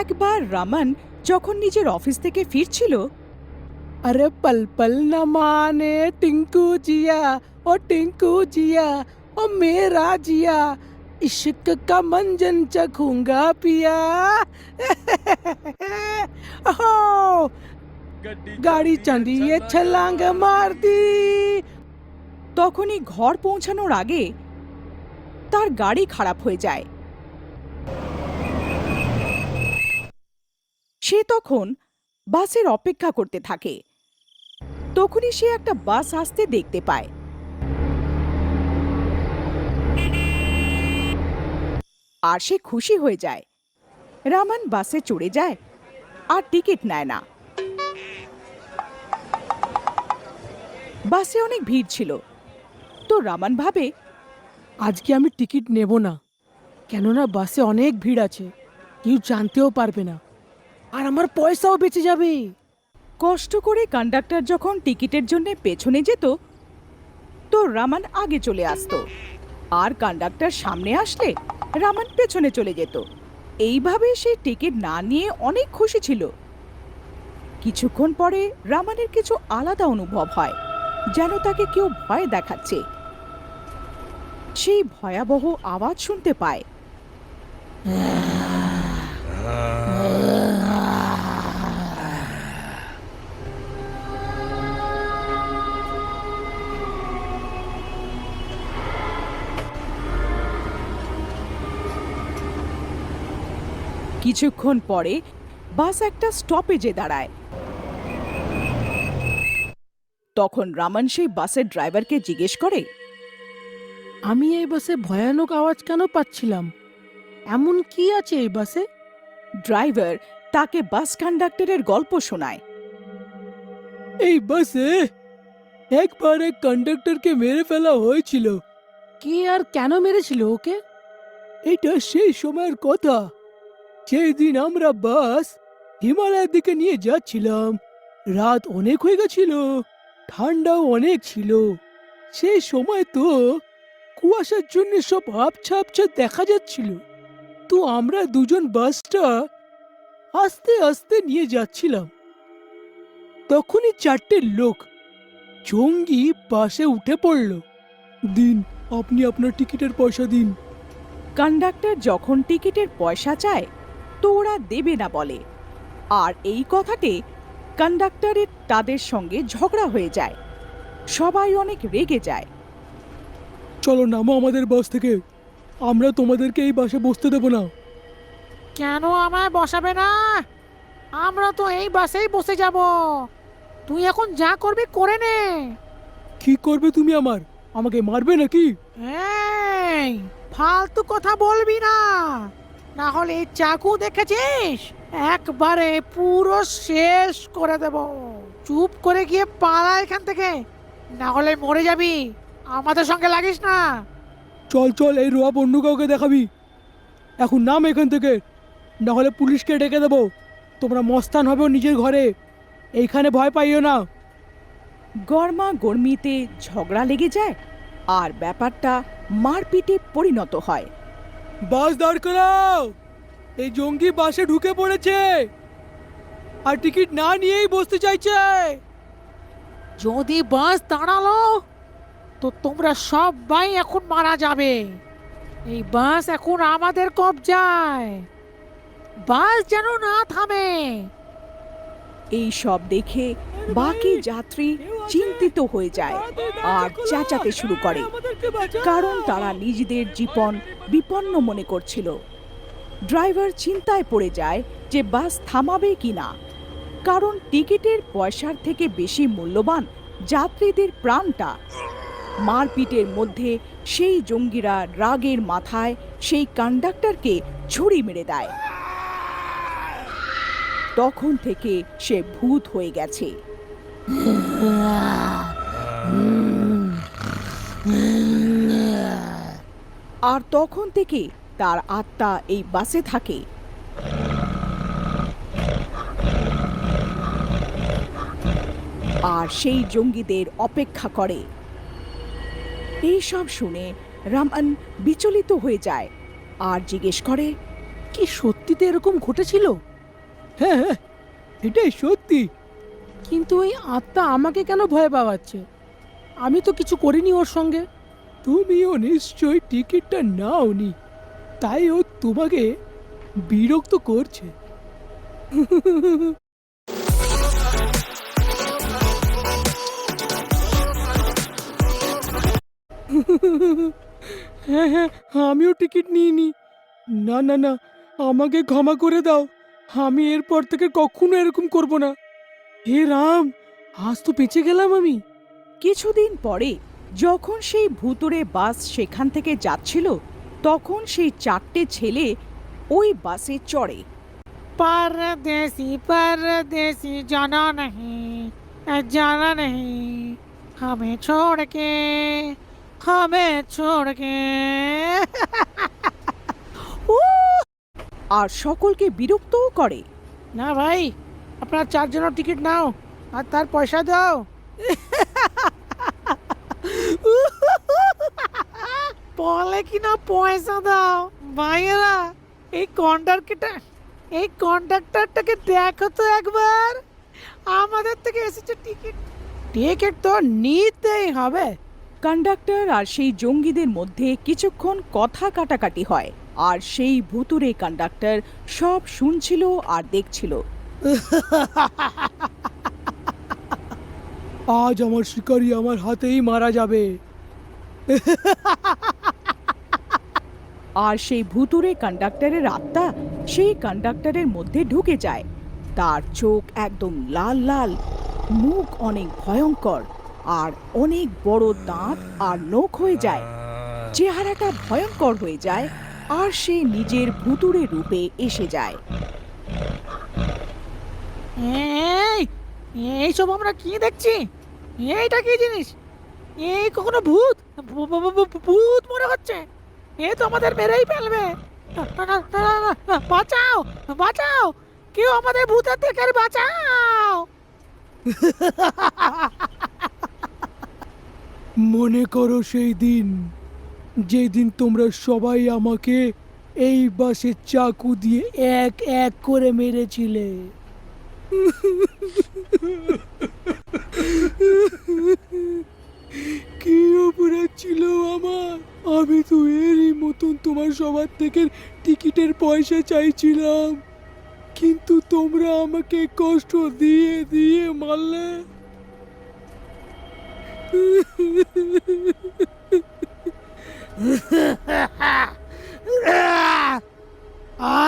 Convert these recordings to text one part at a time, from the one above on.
একবার রামান যখন নিজের অফিস থেকে ফিরছিল, अरे पल पल न माने टिंकू जिया ओ टिंकू जिया ओ मेरा जिया इश्क का मंजन चखूंगा पिया ओहो गाड़ी चंडिए छलांग मार दी। তখনই ঘর পৌঁছানোর আগে তার গাড়ি খারাপ হয়ে যায়। সে তখন বাসের অপেক্ষা করতে থাকে। তখনই সে একটা বাস আসতে দেখতে পায়। আর সে খুশি হয়ে যায়। রামান বাসে চড়ে যায় আর টিকিট নেয় না। বাসে অনেক ভিড় ছিল, তো রামান ভাবে আজকে আমি টিকিট নেব না, কেননা বাসে অনেক ভিড় আছে, কেউ জানতেও পারবে না আর আমার পয়সাও বেঁচে যাবে। কষ্ট করে কন্ডাক্টর যখন টিকিটের জন্য পেছনে যেত, তো রামান আগে চলে আসতো, আর কন্ডাক্টর সামনে আসলে রামান পেছনে চলে যেত। এইভাবে সে টিকিট না নিয়ে অনেক খুশি ছিল। কিছুক্ষণ পরে রামানের কিছু আলাদা অনুভব হয়, যেন তাকে কেউ ভয় দেখাচ্ছে। সেই ভয়াবহ আওয়াজ শুনতে পায়। কিছুক্ষণ পরে বাস একটা স্টপেজে দাঁড়ায়। তখন রামান সেই বাসের ড্রাইভারকে জিজ্ঞেস করে, আমি এই বাসে ভয়ানক আওয়াজ কেন পাচ্ছিলাম? এমন কি আছে এই বাসে? ড্রাইভার তাকে বাস কন্ডাক্টরের গল্প শোনায়। এই বাসে একবার এক কন্ডাক্টরকে মেরে ফেলা হয়েছিল। কে আর কেন মেরেছিল ওকে? এটা সেই সময়ের কথা, সেই দিন আমরা বাস হিমালয়ের দিকে নিয়ে যাচ্ছিলাম। রাত অনেক হয়ে গেছিল, ঠান্ডাও অনেক ছিল। সেই সময় তো কুয়াশার জন্য সব আবছা আবছা দেখা যাচ্ছিল। তো আমরা দুজন বাসটা আস্তে আস্তে নিয়ে যাচ্ছিলাম। তখনই চারটে লোক জঙ্গি বাসে উঠে পড়ল। দিন, আপনি আপনার টিকিটের পয়সা দিন। কন্ডাক্টর যখন টিকিটের পয়সা চায়, তো ওরা দেবে না বলে। আর এই কথাতে কন্ডাক্টরের তাদের সঙ্গে ঝগড়া হয়ে যায়। সবাই অনেক রেগে যায়। চলো নামো আমাদের বাস থেকে, আমরা তোমাদেরকে এই বাসে বসতে দেব না। কেন আমায় বসাবে না? আমরা তো এই বাসেই বসে যাব। তুই এখন যা করবি করে নে। কি করবে তুমি? আমাকে মারবে নাকি? এই ফালতু কথা বলবি না, না হলে এই চাকু দেখেছিস, একবারে পুরো শেষ করে দেব। চুপ করে গিয়ে পালা এখান থেকে, না হলে মরে যাবি। আমাদের সঙ্গে লাগিস না। চল চল, এই রোয়াব অন্য কাউকে দেখাবি। এখন নাম এখান থেকে, না হলে পুলিশকে ডেকে দেবো। তোমরা মস্তান হবে নিজের ঘরে, এইখানে ভয় পাইও না। গরমা গরমিতে ঝগড়া লেগে যায় আর ব্যাপারটা মারপিটে পরিণত হয়। বাস দাঁড় করাও, এই জঙ্গি বাসে ঢুকে পড়েছে আর টিকিট না নিয়েই বসতে চাইছে। যদি বাস দাঁড়ালো তো তোমরা সবাই এখন মারা যাবে। এই বাস এখন আমাদের কবজায়, বাস যেন না থামে। এই সব দেখে বাকি যাত্রী চিন্তিত হয়ে যায় আর চেঁচাতে শুরু করে, কারণ তারা নিজেদের জীবন বিপন্ন মনে করছিল। ড্রাইভার চিন্তায় পড়ে যায় যে বাস থামাবে কিনা, কারণ টিকিটের পয়সার থেকে বেশি মূল্যবান যাত্রীদের প্রাণটা। মারপিটের মধ্যে সেই জঙ্গিরা রাগের মাথায় সেই কন্ডাক্টরকে ছুরি মেরে দেয়। তখন থেকে সে ভূত হয়ে গেছে। আর তখন থেকে তার আত্মা এই বাসে থাকে। আর সেই জঙ্গিদের অপেক্ষা করে। এই সব শুনে রামান বিচলিত হয়ে যায় আর জিজ্ঞেস করে, কি সত্যিতে এরকম ঘটেছিল? হ্যাঁ হ্যাঁ, এটাই সত্যি। কিন্তু ওই আত্মা আমাকে কেন ভয় পাওয়াচ্ছে? আমি তো কিছু করিনি ওর সঙ্গে। তুমিও নিশ্চয়ই টিকিটটা নাওনি, তাই ও তোমাকে বিরক্ত করছে। হ্যাঁ হ্যাঁ, আমিও টিকিট নিইনি। না না না, আমাকে ক্ষমা করে দাও। আমি এরপর থেকে কখনো এরকম করব না। হে রাম, আজ তো বেঁচে গেলাম আমি। কিছুদিন পরে যখন সেই ভুতুড়ে বাস সেখান থেকে যাচ্ছিল, তখন সেই 4টে ছেলে ওই বাসে চড়ে। परदेसी परदेसी जाना नहीं हमें छोड़ के আর সকলকে বিরক্তও করে। না ভাই, আপনার 4 জনের টিকিট নাও আর তার পয়সা দাও। বলে কি না পয়সা দাও ভাইয়েরা। এই কন্ডাক্টরটাকে দেখো তো একবার, আমাদের থেকে এসেছে টিকিট তো নিতেই হবে। কন্ডাক্টর আর সেই জঙ্গিদের মধ্যে কিছুক্ষণ কথা কাটাকাটি হয়, আর সেই ভুতুড়ে কন্ডাক্টর সব শুনছিল আর দেখছিল। আজ আমার শিকারি আমার হাতেই মারা যাবে। আর সেই ভুতুড়ে কন্ডাক্টরের আত্মা সেই কন্ডাক্টরের মধ্যে ঢুকে যায়। তার চোখ একদম লাল লাল, মুখ অনেক ভয়ঙ্কর, আর অনেক বড় দাঁত আর নখ হয়ে যায়। চেহারাটা ভয়ঙ্কর হয়ে যায়, আর সে নিজের ভুতুড়ে রূপে এসে যায়। এইসব আমরা কি দেখছি? এইটা কি জিনিস? এই কখনো ভূত ভূত মনে হচ্ছে। এ তো আমাদের মেরেই ফেলবে। বাঁচাও বাঁচাও, কেউ আমাদের ভূতের থেকে বাঁচাও। মনে করো সেই দিন, যেদিন তোমরা সবাই আমাকে এই বাসে চাকু দিয়ে এক এক করে মেরেছিলে। কি অপরাধ ছিল আমার? আমি তো এরই মতন তোমার সবার থেকে টিকিটের পয়সা চাইছিলাম, কিন্তু তোমরা আমাকে কষ্ট দিয়ে দিয়ে মারলে।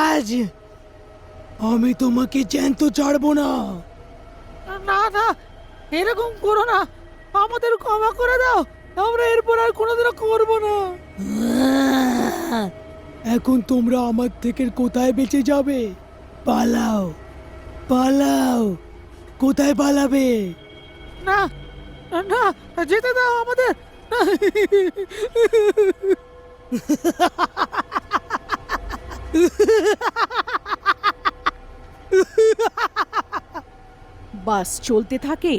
আজ আমি তোমাকে জ্যান্ত ছাড়বো না। না না, এরকম করো না, আমাদের ক্ষমা করে দাও। আমরা এরপর আর কোনোদিনও করবো না। এখন তোমরা আমার থেকে কোথায় বেঁচে যাবে? পালাও পালাও, কোথায় পালাবে? না না, যেতে দাও আমাদের। বাস চলতে থাকে,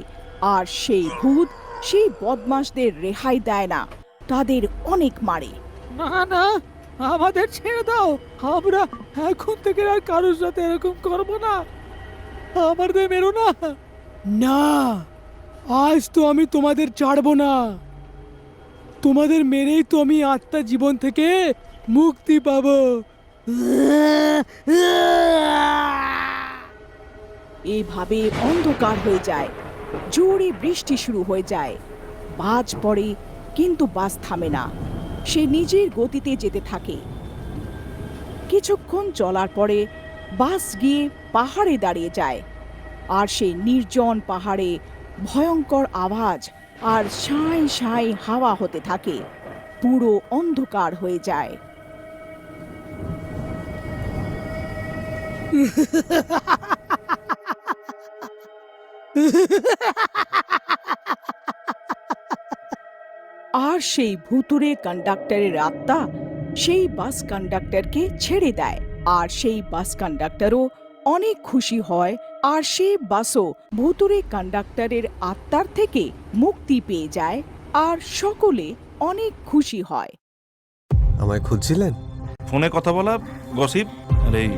আর সেই ভূত সেই বদমাশদের রেহাই দেয় না, তাদের অনেক মারে। না না, আমাদের ছেড়ে দাও। আমরা এখন থেকে আর কারোর সাথে এরকম করবো না। আমাদের মেরো না। না, আজ তো আমি তোমাদের ছাড়বো না। তোমাদের মেরেই তো আমি আত্মা জীবন থেকে মুক্তি পাবো। এভাবে অন্ধকার হয়ে যায়, জোরে বৃষ্টি শুরু হয়ে যায়, বাজ পড়ে, কিন্তু বাস থামে না। সে নিজের গতিতে যেতে থাকে। কিছুক্ষণ চলার পরে বাস গিয়ে পাহাড়ে দাঁড়িয়ে যায়, আর সেই নির্জন পাহাড়ে ভয়ঙ্কর আওয়াজ আর সাঁই সাঁই হাওয়া হতে থাকে। পুরো অন্ধকার হয়ে যায়। আর সেই ভুতুড়ে কন্ডাক্টরের আত্মা সেই বাস কন্ডাক্টরকে ছেড়ে দেয়, আর সেই বাস কন্ডাক্টরও অনেক খুশি হয়, আর সেই বাসও ভুতুড়ে কন্ডাক্টরের আত্মার থেকে মুক্তি পেয়ে যায়, আর সকলে অনেক খুশি হয়। আমায় খুঁজছিলেন? ফোনে কথা বলা, গসিপ আর এই